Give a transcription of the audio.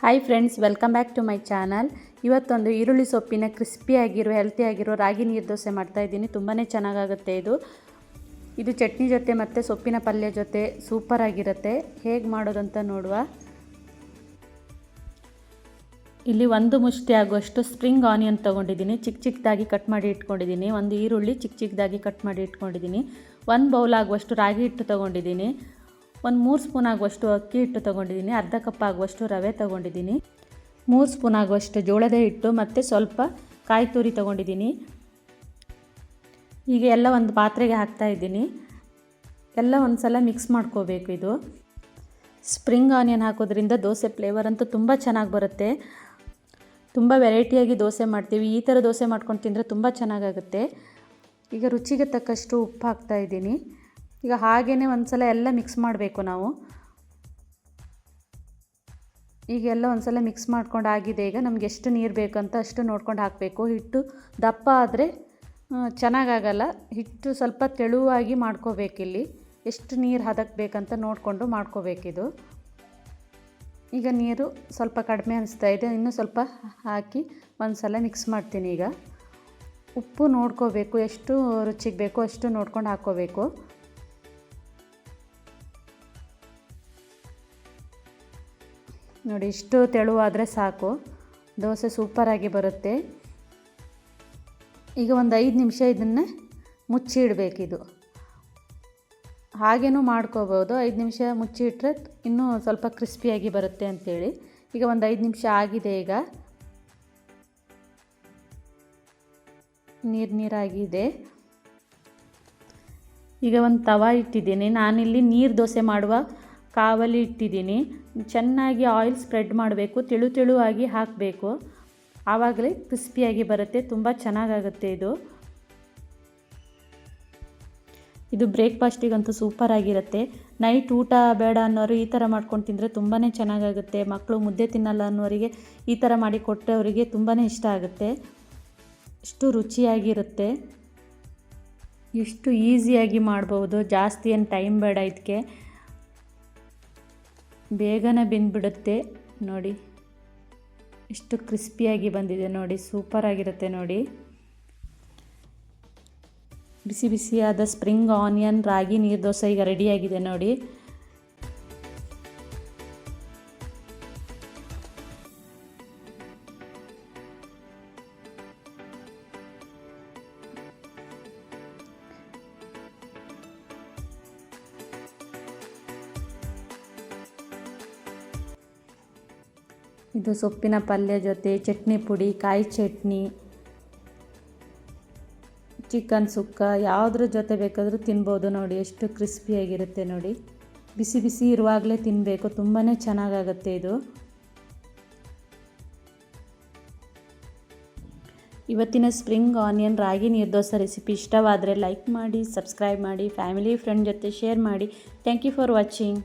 Hi friends, welcome back to my channel. ಇವತ್ತೊಂದು ಈರುಳ್ಳಿ ಸೊಪ್ಪಿನ ಕ್ರಿಸ್ಪಿಯಾಗಿರೋ ಹೆಲ್ತಿಯಾಗಿರೋ ರಾಗಿ ನೀರು ದೋಸೆ ಮಾಡ್ತಾಯಿದ್ದೀನಿ. ತುಂಬಾ ಚೆನ್ನಾಗಾಗುತ್ತೆ ಇದು ಚಟ್ನಿ ಜೊತೆ ಮತ್ತು ಸೊಪ್ಪಿನ ಪಲ್ಯ ಜೊತೆ ಸೂಪರಾಗಿರುತ್ತೆ. ಹೇಗೆ ಮಾಡೋದಂತ ನೋಡುವ. ಇಲ್ಲಿ ಒಂದು ಮುಷ್ಟಿ ಆಗುವಷ್ಟು ಸ್ಪ್ರಿಂಗ್ ಆನಿಯನ್ ತೊಗೊಂಡಿದ್ದೀನಿ, ಚಿಕ್ಕದಾಗಿ ಕಟ್ ಮಾಡಿ ಇಟ್ಕೊಂಡಿದ್ದೀನಿ. ಒಂದು ಈರುಳ್ಳಿ ಚಿಕ್ಕದಾಗಿ ಕಟ್ ಮಾಡಿ ಇಟ್ಕೊಂಡಿದ್ದೀನಿ. 1 ಬೌಲ್ ಆಗುವಷ್ಟು ರಾಗಿ ಹಿಟ್ಟು ತೊಗೊಂಡಿದ್ದೀನಿ. 3 ಸ್ಪೂನ್ ಆಗುವಷ್ಟು ಅಕ್ಕಿ ಹಿಟ್ಟು ತೊಗೊಂಡಿದ್ದೀನಿ. ಅರ್ಧ ಕಪ್ ಆಗುವಷ್ಟು ರವೆ ತೊಗೊಂಡಿದ್ದೀನಿ. 3 ಸ್ಪೂನ್ ಆಗುವಷ್ಟು ಜೋಳದ ಹಿಟ್ಟು ಮತ್ತು ಸ್ವಲ್ಪ ಕಾಯಿ ತುರಿ ತೊಗೊಂಡಿದ್ದೀನಿ. ಈಗ ಎಲ್ಲ ಒಂದು ಪಾತ್ರೆಗೆ ಹಾಕ್ತಾಯಿದ್ದೀನಿ. ಎಲ್ಲ ಒಂದು ಸಲ ಮಿಕ್ಸ್ ಮಾಡ್ಕೋಬೇಕು. ಇದು ಸ್ಪ್ರಿಂಗ್ ಆನಿಯನ್ ಹಾಕೋದ್ರಿಂದ ದೋಸೆ ಫ್ಲೇವರ್ ಅಂತೂ ತುಂಬ ಚೆನ್ನಾಗಿ ಬರುತ್ತೆ. ತುಂಬ ವೆರೈಟಿಯಾಗಿ ದೋಸೆ ಮಾಡ್ತೀವಿ. ಈ ಥರ ದೋಸೆ ಮಾಡ್ಕೊಂಡು ತಿಂದರೆ ತುಂಬ ಚೆನ್ನಾಗಾಗುತ್ತೆ. ಈಗ ರುಚಿಗೆ ತಕ್ಕಷ್ಟು ಉಪ್ಪು ಹಾಕ್ತಾಯಿದ್ದೀನಿ. ಈಗ ಹಾಗೇ ಒಂದು ಸಲ ಎಲ್ಲ ಮಿಕ್ಸ್ ಮಾಡಬೇಕು ನಾವು. ಈಗೆಲ್ಲ ಒಂದು ಸಲ ಮಿಕ್ಸ್ ಮಾಡ್ಕೊಂಡು ಆಗಿದೆ. ಈಗ ನಮ್ಗೆ ಎಷ್ಟು ನೀರು ಬೇಕಂತ ಅಷ್ಟು ನೋಡ್ಕೊಂಡು ಹಾಕಬೇಕು. ಹಿಟ್ಟು ದಪ್ಪ ಆದರೆ ಚೆನ್ನಾಗಾಗಲ್ಲ. ಹಿಟ್ಟು ಸ್ವಲ್ಪ ತೆಳುವಾಗಿ ಮಾಡ್ಕೋಬೇಕಿಲ್ಲಿ. ಎಷ್ಟು ನೀರು ಹದಕ್ಕೆ ಬೇಕಂತ ನೋಡಿಕೊಂಡು ಮಾಡ್ಕೋಬೇಕಿದು. ಈಗ ನೀರು ಸ್ವಲ್ಪ ಕಡಿಮೆ ಅನಿಸ್ತಾ ಇದೆ. ಇನ್ನೂ ಸ್ವಲ್ಪ ಹಾಕಿ ಒಂದು ಸಲ ಮಿಕ್ಸ್ ಮಾಡ್ತೀನಿ. ಈಗ ಉಪ್ಪು ನೋಡ್ಕೋಬೇಕು, ಎಷ್ಟು ರುಚಿಗೆ ಬೇಕೋ ಅಷ್ಟು ನೋಡ್ಕೊಂಡು ಹಾಕ್ಕೋಬೇಕು. ನೋಡಿ, ಇಷ್ಟು ತೆಳುವಾದರೆ ಸಾಕು, ದೋಸೆ ಸೂಪರಾಗಿ ಬರುತ್ತೆ. ಈಗ ಒಂದು 5 ನಿಮಿಷ ಇದನ್ನು ಮುಚ್ಚಿ ಇಡಬೇಕಿದು. ಹಾಗೇನೂ ಮಾಡ್ಕೋಬೋದು. 5 ನಿಮಿಷ ಮುಚ್ಚಿ ಇಟ್ಟರೆ ಇನ್ನೂ ಸ್ವಲ್ಪ ಕ್ರಿಸ್ಪಿಯಾಗಿ ಬರುತ್ತೆ ಅಂಥೇಳಿ. ಈಗ ಒಂದು 5 ನಿಮಿಷ ಆಗಿದೆ. ಈಗ ನೀರಾಗಿದೆ. ಈಗ ಒಂದು ತವಾ ಇಟ್ಟಿದ್ದೀನಿ. ನಾನಿಲ್ಲಿ ನೀರು ದೋಸೆ ಮಾಡುವ ಕಾವಲಿ ಇಟ್ಟಿದ್ದೀನಿ. ಚೆನ್ನಾಗಿ ಆಯಿಲ್ ಸ್ಪ್ರೆಡ್ ಮಾಡಬೇಕು, ತೆಳುವಾಗಿ ಹಾಕಬೇಕು. ಆವಾಗಲೇ ಕ್ರಿಸ್ಪಿಯಾಗಿ ಬರುತ್ತೆ. ತುಂಬ ಚೆನ್ನಾಗಾಗುತ್ತೆ ಇದು ಬ್ರೇಕ್ಫಾಸ್ಟಿಗಂತೂ ಸೂಪರಾಗಿರುತ್ತೆ. ನೈಟ್ ಊಟ ಬೇಡ ಅನ್ನೋರು ಈ ಥರ ಮಾಡ್ಕೊಂಡು ತಿಂದರೆ ತುಂಬಾ ಚೆನ್ನಾಗಾಗುತ್ತೆ. ಮಕ್ಕಳು ಮುದ್ದೆ ತಿನ್ನಲ್ಲ ಅನ್ನೋರಿಗೆ ಈ ಥರ ಮಾಡಿ ಕೊಟ್ಟವರಿಗೆ ತುಂಬಾ ಇಷ್ಟ ಆಗುತ್ತೆ. ಇಷ್ಟು ರುಚಿಯಾಗಿರುತ್ತೆ. ಇಷ್ಟು ಈಸಿಯಾಗಿ ಮಾಡ್ಬೋದು. ಜಾಸ್ತಿ ಏನು ಟೈಮ್ ಬೇಡ ಇದಕ್ಕೆ. ಬೇಗನೆ ಬೆಂದ್ಬಿಡುತ್ತೆ. ನೋಡಿ ಎಷ್ಟು ಕ್ರಿಸ್ಪಿಯಾಗಿ ಬಂದಿದೆ ನೋಡಿ, ಸೂಪರಾಗಿರುತ್ತೆ ನೋಡಿ. ಬಿಸಿ ಬಿಸಿಯಾದ ಸ್ಪ್ರಿಂಗ್ ಆನಿಯನ್ ರಾಗಿ ನೀರು ದೋಸೆ ಈಗ ರೆಡಿಯಾಗಿದೆ ನೋಡಿ. ಇದು ಸೊಪ್ಪಿನ ಪಲ್ಯ ಜೊತೆ ಚಟ್ನಿ ಪುಡಿ, ಕಾಯಿ ಚಟ್ನಿ, ಚಿಕನ್ ಸುಕ್ಕ ಯಾವುದ್ರ ಜೊತೆ ಬೇಕಾದರೂ ತಿನ್ಬೋದು. ನೋಡಿ ಎಷ್ಟು ಕ್ರಿಸ್ಪಿಯಾಗಿರುತ್ತೆ ನೋಡಿ. ಬಿಸಿ ಬಿಸಿ ಇರುವಾಗಲೇ ತಿನ್ನಬೇಕು, ತುಂಬಾ ಚೆನ್ನಾಗಾಗುತ್ತೆ ಇದು. ಇವತ್ತಿನ spring onion ragi neer dosa recipe ಇಷ್ಟವಾದರೆ ಲೈಕ್ ಮಾಡಿ, ಸಬ್ಸ್ಕ್ರೈಬ್ ಮಾಡಿ, ಫ್ಯಾಮಿಲಿ ಫ್ರೆಂಡ್ ಜೊತೆ ಶೇರ್ ಮಾಡಿ. Thank you for watching.